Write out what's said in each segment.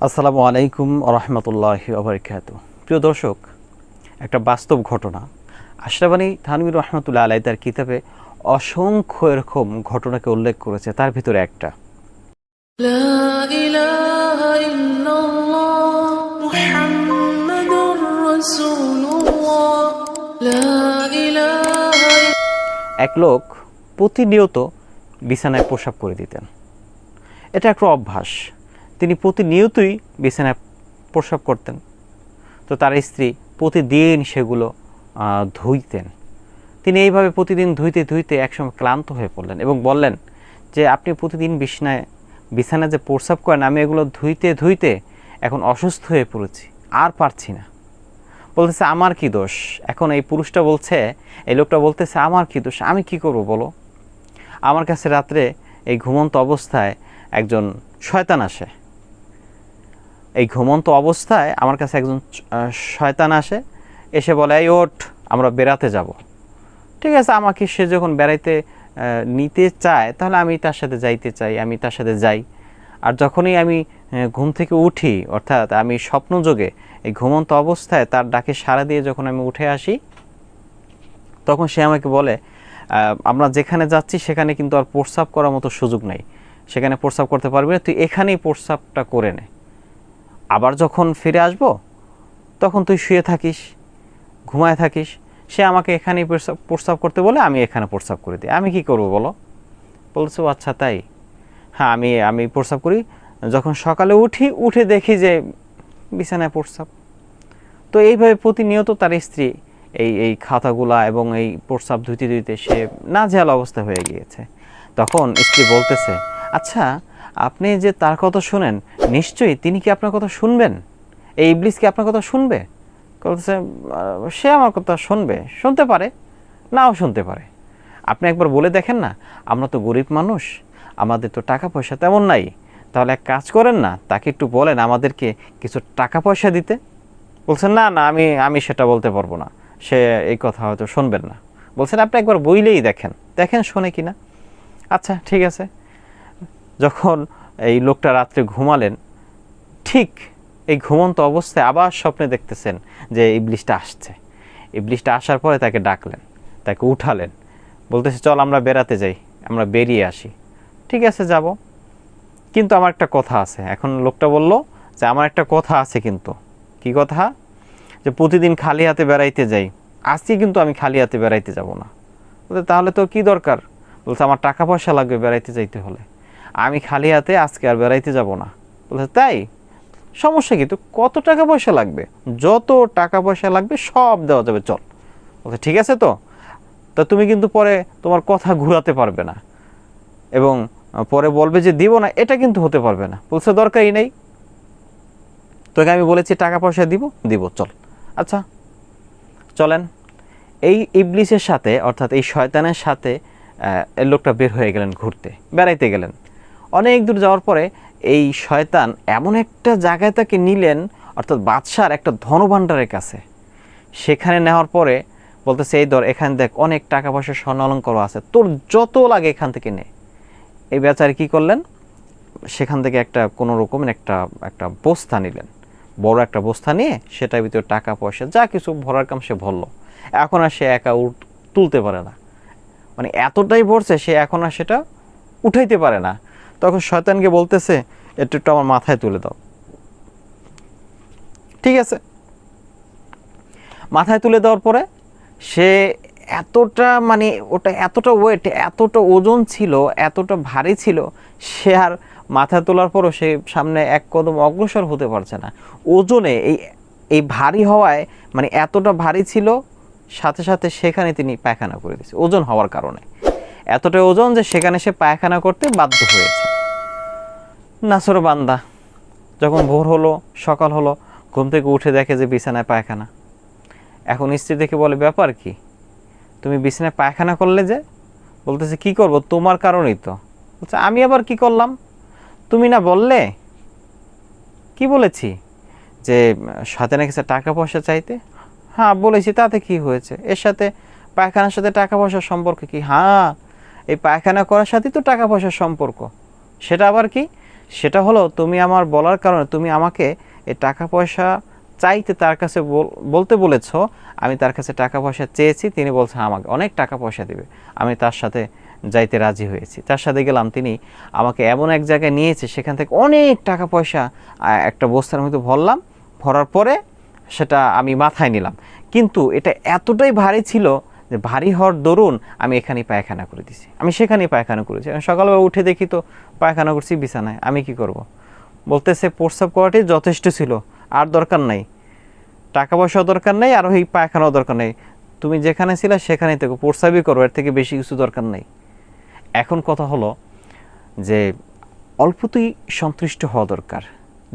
আসসালামু আলাইকুম রহমতুল্লাহি ওয়া বারাকাতুহু। প্রিয় দর্শক, একটা বাস্তব ঘটনা। আশরাফ আলী থানভী রহমতুল্লাহ আলাইহি তার কিতাবে অসংখ্য এরকম ঘটনাকে উল্লেখ করেছে, তার ভিতরে একটা। লা ইলাহা ইল্লাল্লাহ মুহাম্মাদুর রাসূলুল্লাহ লা ইলাহা। এক লোক প্রতিনিয়ত বিছানায় প্রস্রাব করে দিতেন। এটা একটা অভ্যাস। তিনি প্রতিনিয়তই বিছানায় প্রস্রাব করতেন। তো তার স্ত্রী প্রতিদিন সেগুলো ধুইতেন। তিনি এইভাবে প্রতিদিন ধুইতে ধুইতে একসময় ক্লান্ত হয়ে পড়লেন এবং বললেন যে, আপনি প্রতিদিন বিছানায় যে প্রস্রাব করেন, আমি এগুলো ধুইতে ধুইতে এখন অসুস্থ হয়ে পড়েছি, আর পারছি না। বলতেছে, আমার কি দোষ? এখন এই পুরুষটা বলছে, এই লোকটা বলতেছে, আমার কি দোষ? আমি কি করব বলো? আমার কাছে রাত্রে এই ঘুমন্ত অবস্থায় একজন শয়তান আসে। এই ঘুমন্ত অবস্থায় আমার কাছে একজন শয়তান আসে, এসে বলে, এই ওঠ, আমরা বেড়াতে যাব। ঠিক আছে, আমাকে সে যখন বেড়াইতে নিতে চায়, তাহলে আমি তার সাথে যাইতে চাই, আমি তার সাথে যাই। আর যখনই আমি ঘুম থেকে উঠি, অর্থাৎ আমি স্বপ্নযোগে এই ঘুমন্ত অবস্থায় তার ডাকে সাড়া দিয়ে যখন আমি উঠে আসি, তখন সে আমাকে বলে, আমরা যেখানে যাচ্ছি সেখানে কিন্তু আর প্রস্রাব করার মতো সুযোগ নেই, সেখানে প্রস্রাব করতে পারবি না, তুই এখানেই প্রস্রাবটা করে নে। আবার যখন ফিরে আসব তখন তুই শুয়ে থাকিস, ঘুমায় থাকিস। সে আমাকে এখানেই প্রস্রাব করতে বলে, আমি এখানে প্রস্রাব করে দিই। আমি কি করব বলো? বলছো, আচ্ছা তাই? হ্যাঁ, আমি প্রস্রাব করি। যখন সকালে উঠে দেখি যে বিছানায় প্রস্রাব। তো এইভাবে প্রতিনিয়ত তার স্ত্রী এই খাতাগুলা এবং এই প্রস্রাব ধুইতে ধুইতে সে নাজেহাল অবস্থা হয়ে গিয়েছে। তখন স্ত্রী বলতেছে, আচ্ছা, আপনি যে তার কথা শুনেন, নিশ্চয়ই তিনি কি আপনার কথা শুনবেন? এই ইবলিস কি আপনার কথা শুনবে? বলতেছে, সে আমার কথা শুনতে পারে, নাও শুনতে পারে। আপনি একবার বলে দেখেন না, আমরা তো গরিব মানুষ, আমাদের তো টাকা পয়সা তেমন নাই। তাহলে এক কাজ করেন না, তাকে একটু বলেন আমাদেরকে কিছু টাকা পয়সা দিতে। বলছেন, না না, আমি সেটা বলতে পারবো না, সে এই কথা হয়তো শুনবেন না। বলছেন, আপনি একবার বইলেই দেখেন শোনে কিনা। আচ্ছা ঠিক আছে। যখন এই লোকটা রাত্রে ঘুমালেন, ঠিক এই ঘুমন্ত অবস্থায় আবার স্বপ্নে দেখতেছেন যে ইবলিসটা আসছে। ইবলিসটা আসার পরে তাকে ডাকলেন, তাকে উঠালেন, বলতেছে, চল আমরা বেড়াতে যাই, আমরা বেরিয়ে আসি। ঠিক আছে, যাব, কিন্তু আমার একটা কথা আছে। এখন লোকটা বলল যে, আমার একটা কথা আছে, কিন্তু কি কথা? যে প্রতিদিন খালি হাতে বেড়াইতে যাই, আজকে কিন্তু আমি খালি হাতে বেড়াইতে যাব না। বলতে, তাহলে তো কি দরকার? বলছে, আমার টাকা পয়সা লাগবে বেড়াইতে যাইতে হলে, আমি খালি হাতে আজকে আর বেড়াইতে যাব না। বলছে, তাই? সমস্যা কি? তো কত টাকা পয়সা লাগবে? যত টাকা পয়সা লাগবে সব দেওয়া যাবে, চল। বলছে, ঠিক আছে। তো তুমি কিন্তু পরে তোমার কথা ঘুরাতে পারবে না এবং পরে বলবে যে দিব না, এটা কিন্তু হতে পারবে না। বলছে, দরকারই নেই, তোকে আমি বলেছি টাকা পয়সা দিব, চল। আচ্ছা চলেন। এই ইবলিসের সাথে, অর্থাৎ এই শয়তানের সাথে এই লোকটা বের হয়ে গেলেন, বেড়াইতে গেলেন। অনেক দূর যাওয়ার পরে এই শয়তান এমন একটা জায়গায় তাকে নিলেন, অর্থাৎ বাদশার একটা ধনভাণ্ডারের কাছে। সেখানে নেওয়ার পরে বলতেছে, এই ধর, এখানে দেখ অনেক টাকা পয়সা স্বর্ণ অলঙ্কার আছে, তোর যত লাগে এখান থেকে নে। এই বেচারে কি করলেন? সেখান থেকে কোনো রকমের একটা বস্তা নিলেন, বড় একটা বস্তা নিয়ে সেটার ভিতরে টাকা পয়সা যা কিছু ভরার কাম সে ভরল। এখন আর সে একা তুলতে পারে না, মানে এতটাই ভরছে সে এখন আর সেটা উঠাইতে পারে না। তখন শয়তানকে বলতেছে, একটু আমার মাথায় তুলে দাও। ঠিক আছে, মাথায় তুলে দেওয়ার পরে সে এতটা, মানে ওটা এতটা ওয়েট, এতটা ওজন ছিল, এতটা ভারী ছিল, সে আর মাথায় তোলার পরও সে সামনে এক কদম অগ্রসর হতে পারছে না। ওজনে এই ভারী হওয়ায়, মানে এতটা ভারী ছিল, সাথে সাথে সেখানে তিনি পায়খানা করে দিয়েছে ওজন হওয়ার কারণে। এতটা ওজন যে সেখানে সে পায়খানা করতে বাধ্য হয়েছে। নাসর বান্দা যখন ভোর হলো, সকাল হলো, ঘুম থেকে উঠে দেখে যে বিছানায় পায়খানা। এখন স্ত্রী দেখে বলে, ব্যাপার কি, তুমি বিছানায় পায়খানা করলে যে? বলতেছে, কি করব, তোমার কারণেই তো। বলছে, আমি আবার কি করলাম? তুমি না বললে? কি বলেছি? যে শয়তানের কাছে টাকা পয়সা চাইতে। হ্যাঁ বলেছি, তাতে কি হয়েছে? এর সাথে পায়খানার সাথে টাকা পয়সার সম্পর্ক কি? হ্যাঁ, এই পায়খানা করার সাথেই তো টাকা পয়সার সম্পর্ক। সেটা আবার কি? সেটা হলো তুমি আমার বলার কারণে তুমি আমাকে এই টাকা পয়সা চাইতে তার কাছে বলতে বলেছো, আমি তার কাছে টাকা পয়সা চেয়েছি, তিনি বলছেন আমাকে অনেক টাকা পয়সা দিবে, আমি তার সাথে যাইতে রাজি হয়েছি। তার সাথে গেলাম, তিনি আমাকে এমন এক জায়গায় নিয়েছে, সেখান থেকে অনেক টাকা পয়সা একটা বস্তার মধ্যে ভরলাম, ভরার পরে সেটা আমি মাথায় নিলাম, কিন্তু এটা এতটাই ভারী ছিল যে ভারী হওয়ার দরুন আমি এখানেই পায়খানা করে দিছি, আমি সেখানেই পায়খানা করেছি। সকালবেলা উঠে দেখি তো পায়খানা করছি বিছানায়, আমি কি করব? বলতেছে প্রস্রাব করাটাই যথেষ্ট ছিল, আর দরকার নাই, টাকা পয়সাও দরকার নেই, আর ওই পায়খানাও দরকার নেই, তুমি যেখানে ছিলে সেখানেই থেকে প্রস্রাবই করো, এর থেকে বেশি কিছু দরকার নেই। এখন কথা হলো যে অল্পতেই সন্তুষ্ট হওয়া দরকার,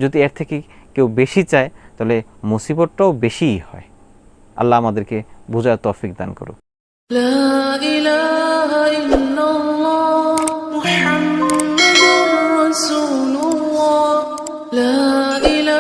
যদি এর থেকে কেউ বেশি চায় তাহলে মুসিবতটাও বেশিই হয়। আল্লাহ আমাদেরকে বোঝার তৌফিক দান করুক। لا إله إلا الله محمد رسول الله لا إله